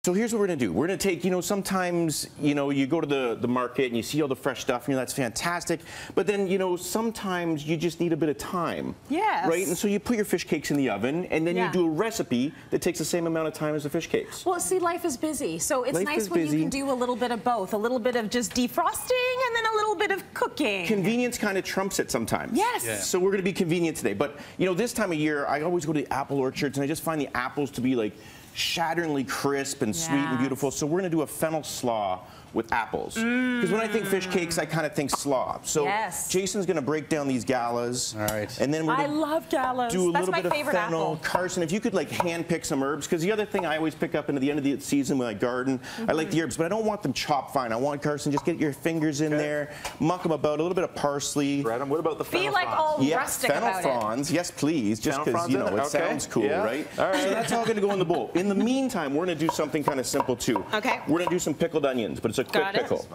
So here's what we're gonna do. We're gonna take, sometimes, you go to the market and you see all the fresh stuff and that's fantastic. But then, sometimes you just need a bit of time. Yes. Right? And so you put your fish cakes in the oven and then you do a recipe that takes the same amount of time as the fish cakes. Well, see, life is busy. So it's nice when you can do a little bit of both. A little bit of just defrosting and then a little bit of cooking. Convenience kind of trumps it sometimes. Yes. Yeah. So we're gonna be convenient today. But, this time of year, I always go to the apple orchards and I just find the apples to be like shatteringly crisp and sweet and beautiful. So we're gonna do a fennel slaw with apples. Because when I think fish cakes, I kind of think slaw. So Jason's gonna break down these galas. All right. And then we're gonna love galas. do a That's little my bit of favorite fennel. apple. Carson, if you could like hand pick some herbs, because the other thing I always pick up into the end of the season when I garden, I like the herbs, but I don't want them chopped fine. I want, Carson, just get your fingers in there, muck them about, a little bit of parsley. What about the fennel Be like all rustic fennel about fronds. Yes, please, just because, it sounds cool, right? All right. So that's all gonna go in the bowl. In the meantime, we're gonna do something kind of simple too. Okay. We're gonna do some pickled onions, but it's a quick pickle.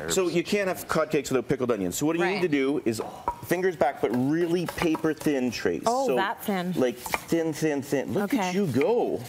So you can't have cupcakes without pickled onions. So what you need to do is fingers back, but really paper thin trays. Oh, so, that thin. Like thin, thin, thin. Look at you go.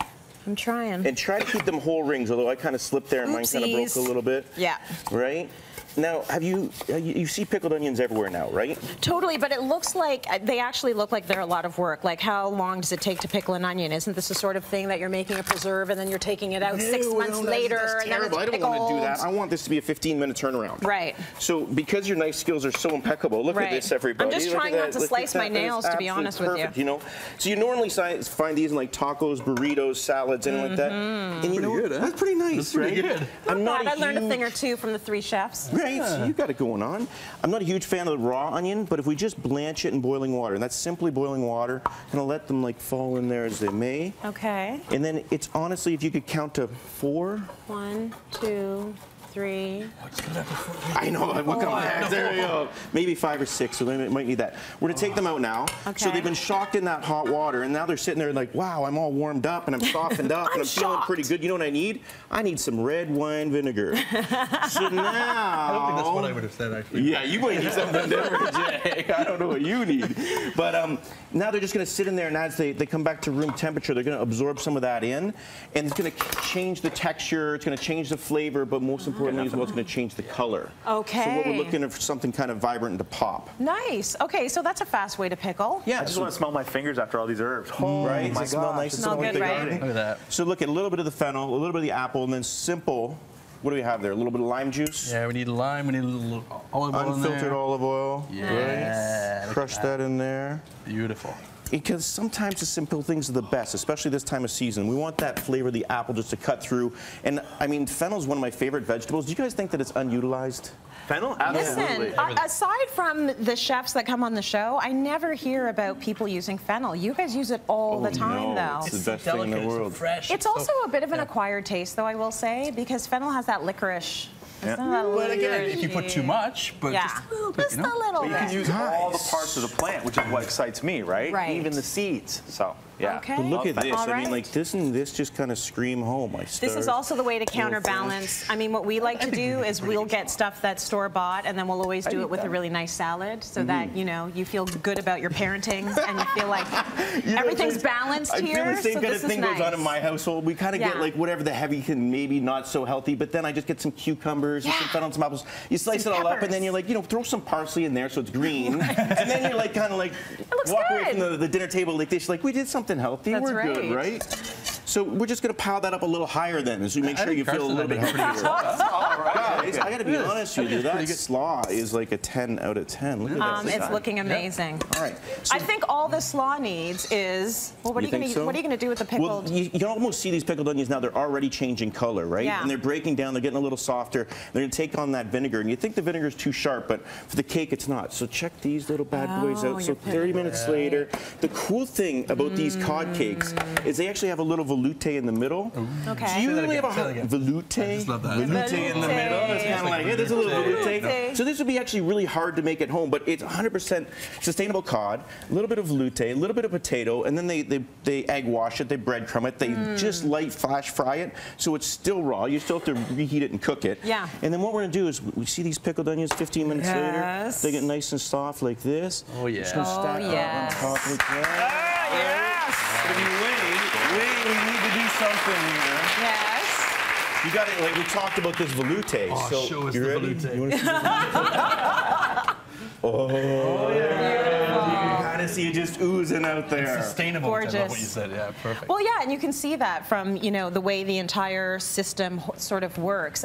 I'm trying. And try to keep them whole rings, although I kind of slipped there and mine kind of broke a little bit. Yeah. Right? Now, you see pickled onions everywhere now, right? Totally, but it looks like, they actually look like they're a lot of work. Like, how long does it take to pickle an onion? Isn't this the sort of thing that you're making a preserve and then you're taking it out 6 months later? That's terrible. I don't want to do that. I want this to be a 15-minute turnaround. Right. So, because your knife skills are so impeccable, look at this, everybody. I'm just trying not to slice my nails, to be honest with you. So you normally find these in like tacos, burritos, salads, anything like that. And that's pretty nice, right? That's pretty good. I learned a thing or two from the 3 chefs. Right, so you got it going on. I'm not a huge fan of the raw onion, but if we just blanch it in boiling water, and that's simply boiling water, gonna let them like fall in there as they may. Okay. And then it's honestly, if you could count to 4. 1, 2, 3. I know, look at my hands, there we go. Maybe 5 or 6, so they might need that. We're gonna take them out now. Okay. So they've been shocked in that hot water, and now they're sitting there like, wow, I'm all warmed up, and I'm softened up, and I'm feeling pretty good. You know what I need? I need some red wine vinegar. So now... I don't think that's what I would have said, actually. Yeah, you might need something different, Jay. I don't know what you need. But now they're just gonna sit in there, and as they come back to room temperature, they're gonna absorb some of that in, and it's gonna change the texture, it's gonna change the flavor, but most importantly as well, it's going to change the color. Okay. So what we're looking for something kind of vibrant to pop. Nice. Okay, so that's a fast way to pickle. Yeah. I just want to smell my fingers after all these herbs. Oh, right. My smell nice. Smell good, right? Look at that. So look at a little bit of the fennel, a little bit of the apple, and then simple. What do we have there? A little bit of lime juice. Yeah, we need lime. We need a little olive oil. Unfiltered olive oil. Yeah. Right. Crush that in there. Beautiful. Because sometimes the simple things are the best, especially this time of season. We want that flavor of the apple just to cut through. And I mean, fennel is one of my favorite vegetables. Do you guys think that it's unutilized? Fennel? Absolutely. Listen, aside from the chefs that come on the show, I never hear about people using fennel. You guys use it all the time, though. It's the best thing in the world. It's fresh. It's also a bit of an acquired taste, though, I will say, because fennel has that licorice. But again, if you put too much, but just a little bit, just a little But bit. you can use all the parts of the plant, which is what excites me, right? Right. Even the seeds. So, yeah. Okay. But look at this. All I mean, right. like this and this just kind of scream home. This is also the way to counterbalance. I mean, what we like to do is we'll get stuff that's store-bought, and then we'll always do it with a really nice salad, so that, you feel good about your parenting, and you feel like everything's balanced here. I feel the same kind of thing goes on in my household. We kind of get like whatever the heavy and maybe not so healthy, but then I just get some cucumbers and some fennel and some apples. You slice it all up, and then you're like, throw some parsley in there so it's green, and then you're like, kind of like walk away from the dinner table like this. Like, we did something healthy. We're good, right? So we're just going to pile that up a little higher then, so you make sure you feel a little bit healthier. Guys, I got to be honest with you. That slaw is like a 10 out of 10. Look at that. It's looking amazing. All right. So I think all the slaw needs is, well, what are you going to do with the pickled? Well, you can almost see these pickled onions now. They're already changing color, right? Yeah. And they're breaking down. They're getting a little softer. They're going to take on that vinegar. And you think the vinegar is too sharp, but for the cake, it's not. So check these little bad boys out. So 30 minutes later. The cool thing about these cod cakes is they actually have a little veloute in the middle. Okay. Do you really have a veloute? I just love that. Veloute in the middle. It's kind of like, hey, there's a little veloute. So this would be actually really hard to make at home, but it's 100% sustainable cod, a little bit of veloute, a little bit of potato, and then they egg wash it, they breadcrumb it, they just light flash fry it, so it's still raw. You still have to reheat it and cook it. Yeah. And then what we're going to do is, we see these pickled onions 15 minutes later, they get nice and soft like this. Oh, yeah. Just going to stack that on top like that. Yes. Wait, we need to do something here. Yes. You got it. Like we talked about this velouté. Oh, so show us you the ready? velouté. You want to see the Oh, yeah. You kind of see it just oozing out there. It's sustainable. Gorgeous. I love what you said. Yeah, perfect. Well, yeah, and you can see that from, the way the entire system sort of works.